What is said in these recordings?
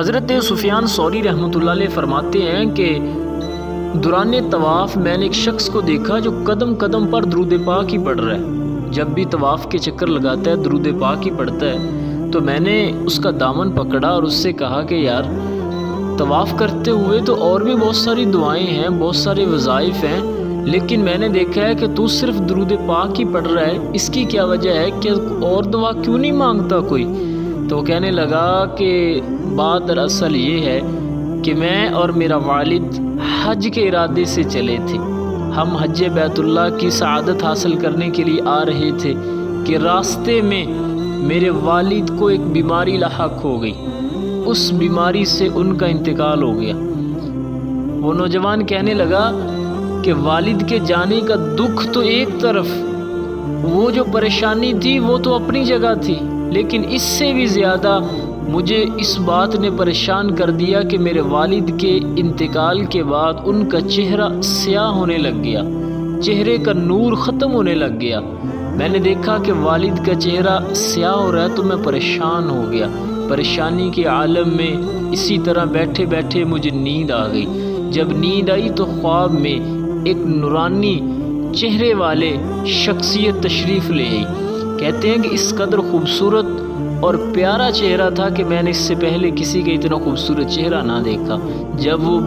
حضرت سفیان ثوری رحمۃ اللہ علیہ فرماتے ہیں کہ دوران طواف میں نے ایک شخص کو دیکھا جو قدم قدم پر درود پاک ہی پڑھ رہا ہے۔ جب بھی طواف کے چکر لگاتا ہے درود پاک ہی پڑھتا ہے، تو میں نے اس کا دامن پکڑا اور اس سے کہا کہ یار طواف کرتے ہوئے تو اور بھی بہت ساری دعائیں ہیں، بہت سارے وظائف ہیں، لیکن میں نے دیکھا ہے کہ تو صرف درود پاک ہی پڑھ رہا ہے، اس کی کیا وجہ ہے کہ اور دعا کیوں نہیں مانگتا کوئی؟ تو وہ کہنے لگا کہ بات دراصل یہ ہے کہ میں اور میرا والد حج کے ارادے سے چلے تھے۔ ہم حج بیت اللہ کی سعادت حاصل کرنے کے لیے آ رہے تھے کہ راستے میں میرے والد کو ایک بیماری لاحق ہو گئی، اس بیماری سے ان کا انتقال ہو گیا۔ وہ نوجوان کہنے لگا کہ والد کے جانے کا دکھ تو ایک طرف، وہ جو پریشانی تھی وہ تو اپنی جگہ تھی، لیکن اس سے بھی زیادہ مجھے اس بات نے پریشان کر دیا کہ میرے والد کے انتقال کے بعد ان کا چہرہ سیاہ ہونے لگ گیا، چہرے کا نور ختم ہونے لگ گیا۔ میں نے دیکھا کہ والد کا چہرہ سیاہ ہو رہا ہے تو میں پریشان ہو گیا۔ پریشانی کے عالم میں اسی طرح بیٹھے بیٹھے مجھے نیند آ گئی۔ جب نیند آئی تو خواب میں ایک نورانی چہرے والے شخصیت تشریف لے آئی۔ کہتے ہیں کہ اس قدر خوبصورت اور پیارا چہرہ تھا کہ میں نے اس سے پہلے کسی کا اتنا خوبصورت چہرہ نہ دیکھا۔ جب وہ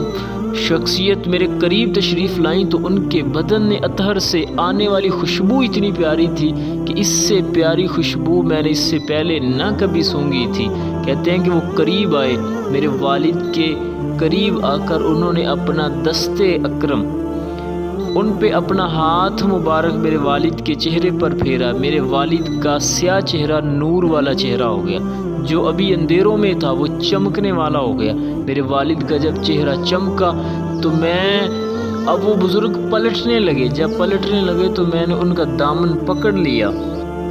شخصیت میرے قریب تشریف لائیں تو ان کے بدن اطہر سے آنے والی خوشبو اتنی پیاری تھی کہ اس سے پیاری خوشبو میں نے اس سے پہلے نہ کبھی سونگھی تھی۔ کہتے ہیں کہ وہ قریب آئے، میرے والد کے قریب آ کر انہوں نے اپنا دست اکرم ان پہ اپنا ہاتھ مبارک میرے والد کے چہرے پر پھیرا۔ میرے والد کا سیاہ چہرہ نور والا چہرہ ہو گیا، جو ابھی اندھیروں میں تھا وہ چمکنے والا ہو گیا۔ میرے والد کا جب چہرہ چمکا تو اب وہ بزرگ پلٹنے لگے۔ جب پلٹنے لگے تو میں نے ان کا دامن پکڑ لیا۔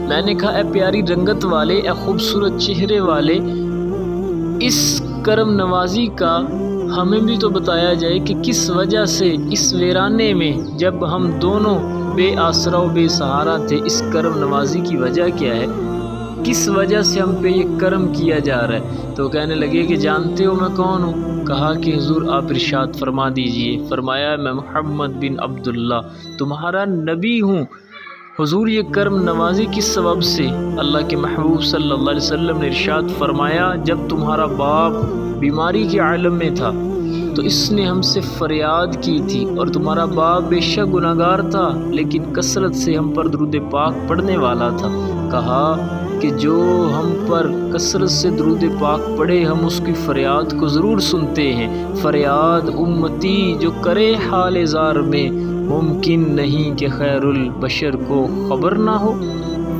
میں نے کہا اے پیاری رنگت والے، اے خوبصورت چہرے والے، اس کرم نوازی کا ہمیں بھی تو بتایا جائے کہ کس وجہ سے اس ویرانے میں جب ہم دونوں بے آسرا و بے سہارا تھے، اس کرم نوازی کی وجہ کیا ہے، کس وجہ سے ہم پہ یہ کرم کیا جا رہا ہے؟ تو کہنے لگے کہ جانتے ہو میں کون ہوں؟ کہا کہ حضور آپ ارشاد فرما دیجئے۔ فرمایا میں محمد بن عبداللہ تمہارا نبی ہوں۔ حضور یہ کرم نوازی کس سبب سے؟ اللہ کے محبوب صلی اللہ علیہ وسلم نے ارشاد فرمایا جب تمہارا باپ بیماری کے عالم میں تھا تو اس نے ہم سے فریاد کی تھی، اور تمہارا باپ بے شک گناہگار تھا لیکن کثرت سے ہم پر درود پاک پڑھنے والا تھا۔ کہا کہ جو ہم پر کثرت سے درود پاک پڑھے ہم اس کی فریاد کو ضرور سنتے ہیں۔ فریاد امتی جو کرے حال زار میں، ممکن نہیں کہ خیر البشر کو خبر نہ ہو۔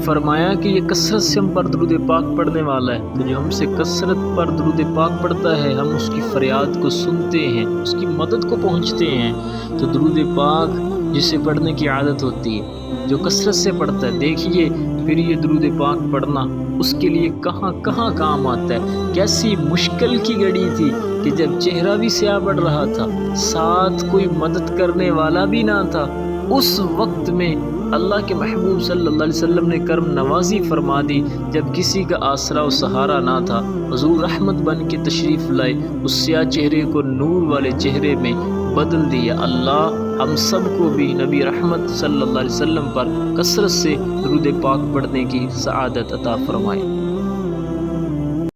فرمایا کہ یہ کثرت سے ہم پر درود پاک پڑھنے والا ہے، تو جو ہم سے کثرت پر درود پاک پڑھتا ہے ہم اس کی فریاد کو سنتے ہیں، اس کی مدد کو پہنچتے ہیں۔ تو درود پاک جسے پڑھنے کی عادت ہوتی ہے، جو کثرت سے پڑھتا ہے، دیکھیے پھر یہ درود پاک پڑھنا اس کے لیے کہاں کہاں کام آتا ہے۔ کیسی مشکل کی گھڑی تھی کہ جب چہرہ بھی سیاہ پڑ رہا تھا، ساتھ کوئی مدد کرنے والا بھی نہ تھا، اس وقت میں اللہ کے محبوب صلی اللہ علیہ وسلم نے کرم نوازی فرما دی۔ جب کسی کا آسرا و سہارا نہ تھا، حضور رحمت بن کے تشریف لائے، اس سیاہ چہرے کو نور والے چہرے میں بدل دیا۔ اللہ ہم سب کو بھی نبی رحمت صلی اللہ علیہ وسلم پر کثرت سے درود پاک پڑھنے کی سعادت عطا فرمائے۔